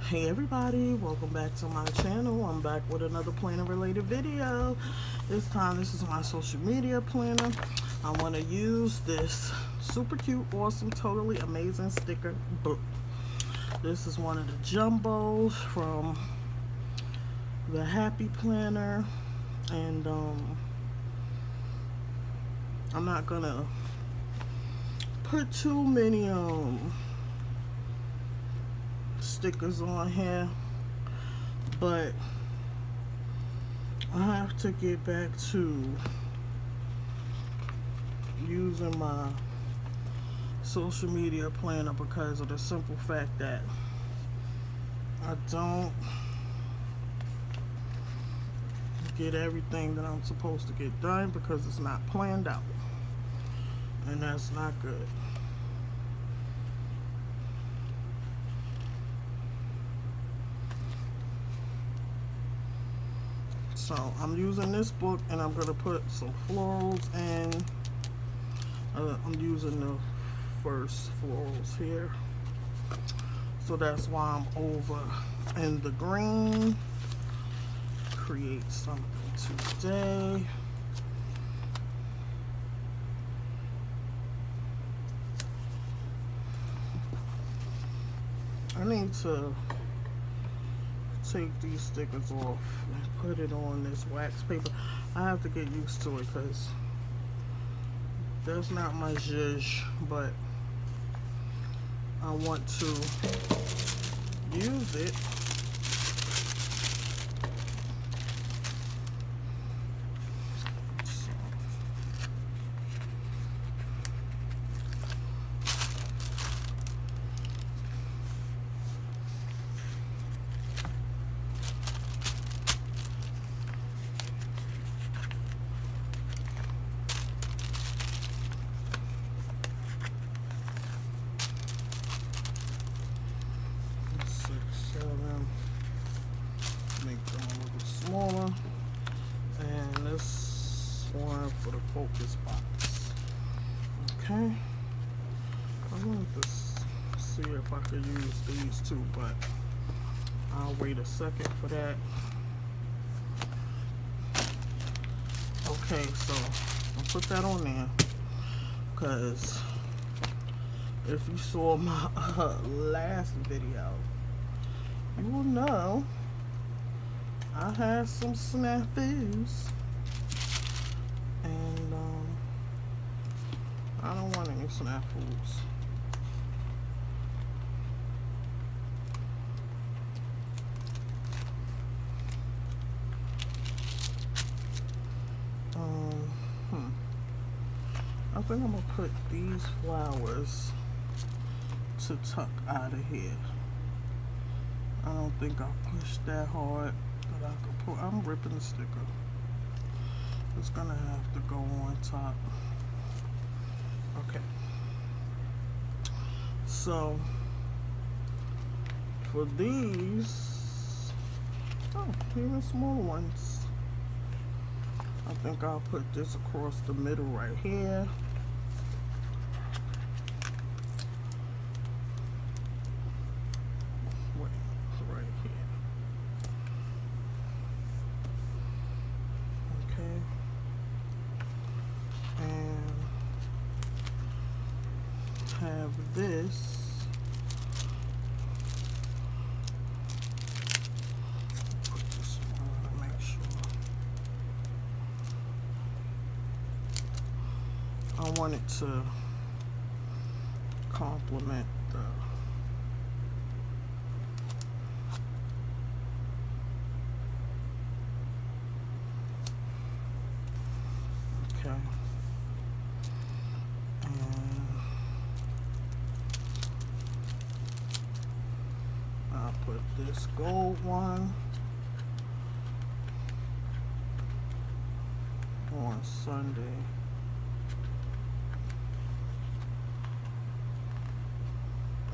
Hey everybody, welcome back to my channel. I'm back with another planner related video. This time this is my social media planner. I want to use this super cute, awesome, totally amazing sticker book. This is one of the jumbos from the Happy Planner, and I'm not gonna put too many stickers on here, but I have to get back to using my social media planner because of the simple fact that I don't get everything that I'm supposed to get done because it's not planned out, and that's not good. So I'm using this book, and I'm going to put some florals, and I'm using the first florals here. So that's why I'm over in the green. Create something today. I need to take these stickers off and put it on this wax paper. I have to get used to it because that's not my zhuzh, but I want to use it. Make them a little smaller, and this one for the focus box. Okay, I want to see if I could use these two, but I'll wait a second for that. Okay, so I'll put that on there because if you saw my last video, you will know I had some snafus, and I don't want any snafus. I think I'm gonna put these flowers to tuck out of here. I don't think I pushed that hard, but I could pull. I'm ripping the sticker. It's gonna have to go on top. Okay. So for these, even smaller ones, I think I'll put this across the middle right here. Right here. Okay. And have this put this on to make sure. I want it to complement the okay. And I'll put this gold one on Sunday.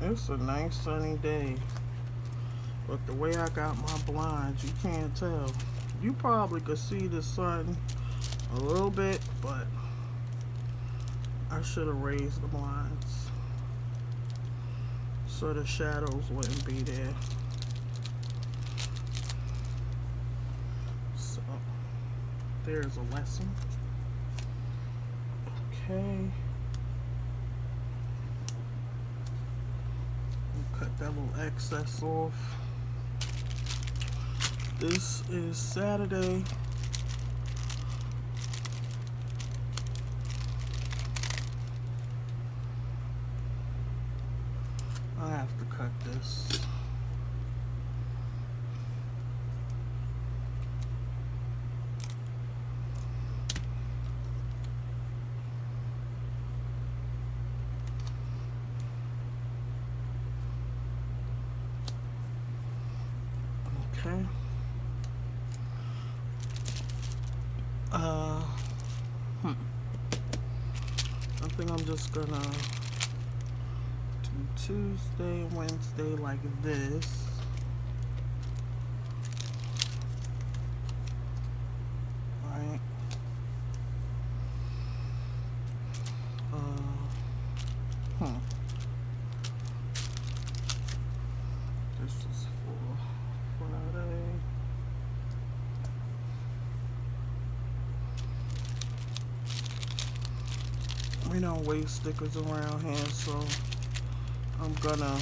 It's a nice sunny day, but the way I got my blinds, you can't tell. You probably could see the sun a little bit, but I should have raised the blinds so the shadows wouldn't be there. there is a lesson. Okay. We'll cut that little excess off. This is Saturday. I have to cut this. Okay. I think I'm just gonna do Tuesday, Wednesday like this. Right. This is for Friday. We don't waste stickers around here, so I'm gonna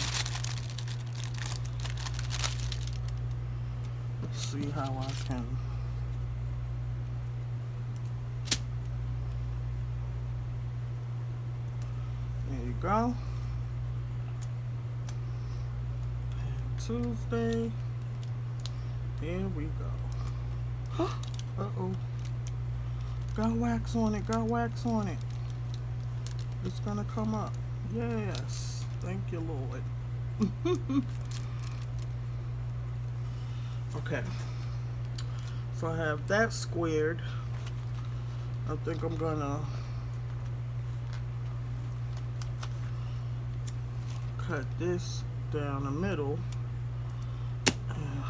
see how I can. There you go. And Tuesday. Here we go. Uh-oh. Got wax on it, got wax on it. It's gonna come up. Yes. Thank you, Lord. Okay. So I have that squared. I think I'm gonna cut this down the middle and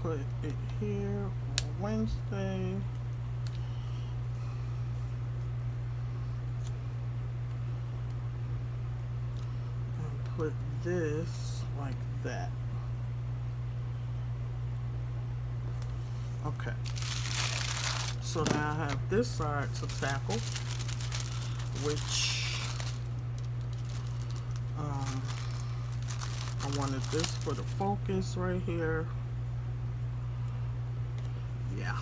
put it here on Wednesday. Put this like that. Okay. So now I have this side to tackle, which I wanted this for the focus right here. Yeah.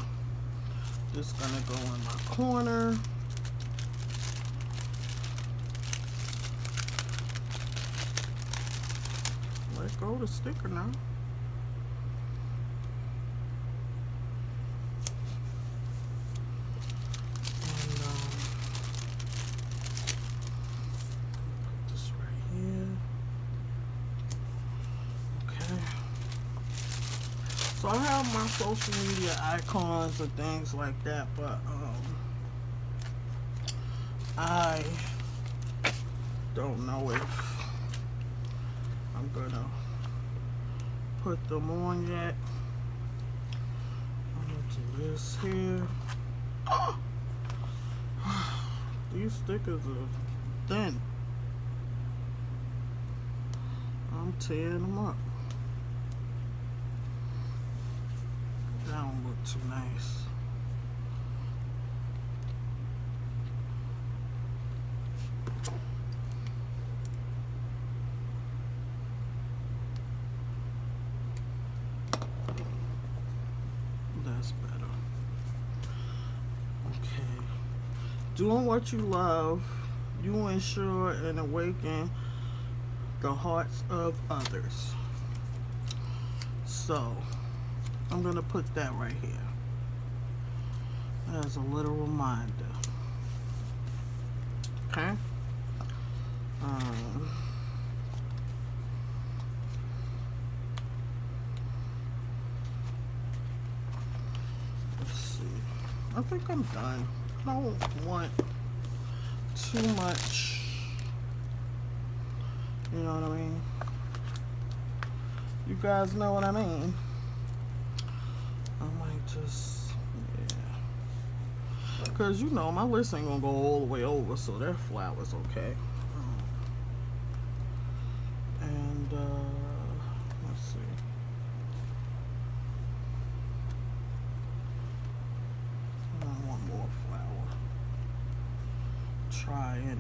Just gonna go in my corner. Let go of the sticker now. And put this right here. Okay. So I have my social media icons and things like that, but I don't know if I'm gonna put them on yet. I'm gonna do this here. These stickers are thin. I'm tearing them up. That don't look too nice. That's better. Okay. Doing what you love, you ensure and awaken the hearts of others. So, I'm going to put that right here as a little reminder. Okay? Let's see. I think I'm done. I don't want too much. You know what I mean? You guys know what I mean. I might just, yeah. Because, you know, my list ain't going to go all the way over, so that flower's okay. And, let's see. I don't try anyway.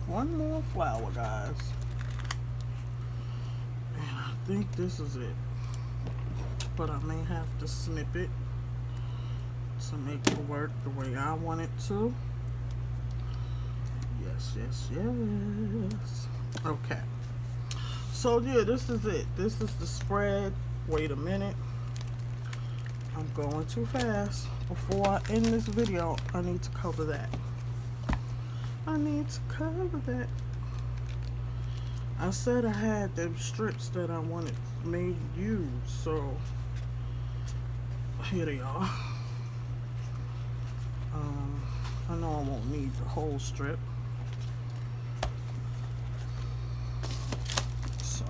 One more flower, guys. And I think this is it. But I may have to snip it to make it work the way I want it to. Yes, yes, yes. Okay. So yeah, this is it. This is the spread. Wait a minute. I'm going too fast. Before I end this video, I need to cover that. I need to cover that. I said I had them strips that I wanted made use, so here they are. I know I won't need the whole strip, so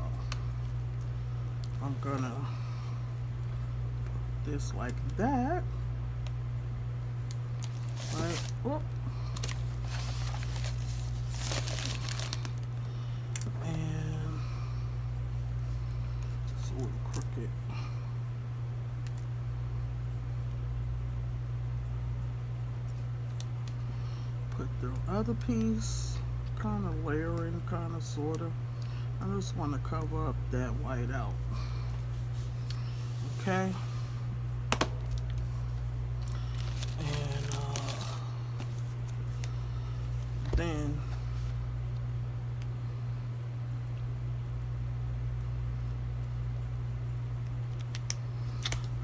I'm gonna put this like that, right? Whoop. And it's a little crooked. Put the other piece, kind of layering, kind of, sort of. I just want to cover up that white out. Okay. And then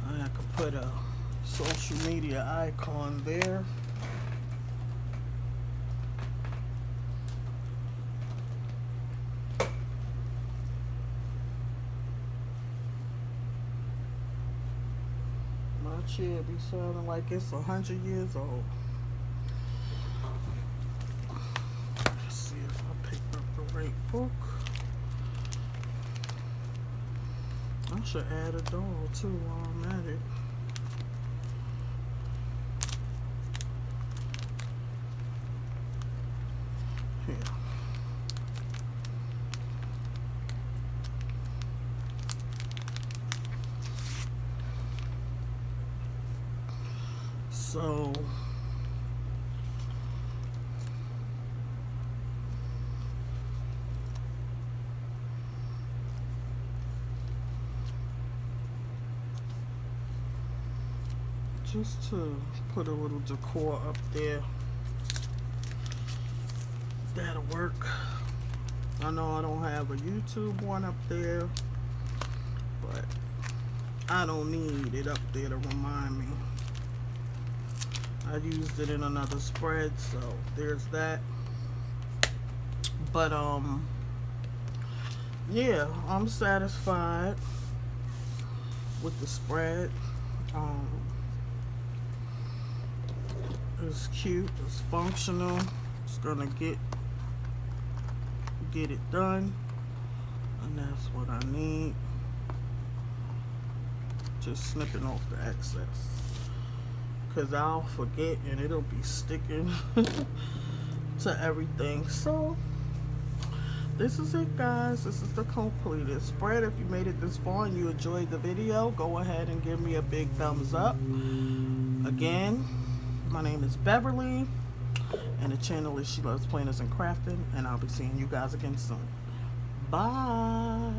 I could put a social media icon there. My chair be sounding like it's 100 years old. Let's see if I picked up the right book. I should add a doll too while I'm at it. Here. So just to put a little decor up there, that'll work. I know I don't have a YouTube one up there, but I don't need it up there to remind me. I used it in another spread, so there's that. But yeah, I'm satisfied with the spread. It's cute, it's functional, it's gonna get it done, and that's what I need. Just snipping off the excess, because I'll forget and it'll be sticking to everything. So this is it, guys. This is the completed spread. If you made it this far and you enjoyed the video, go ahead and give me a big thumbs up. Again, my name is Beverly, and the channel is She Loves Planners and Crafting, and I'll be seeing you guys again soon. Bye.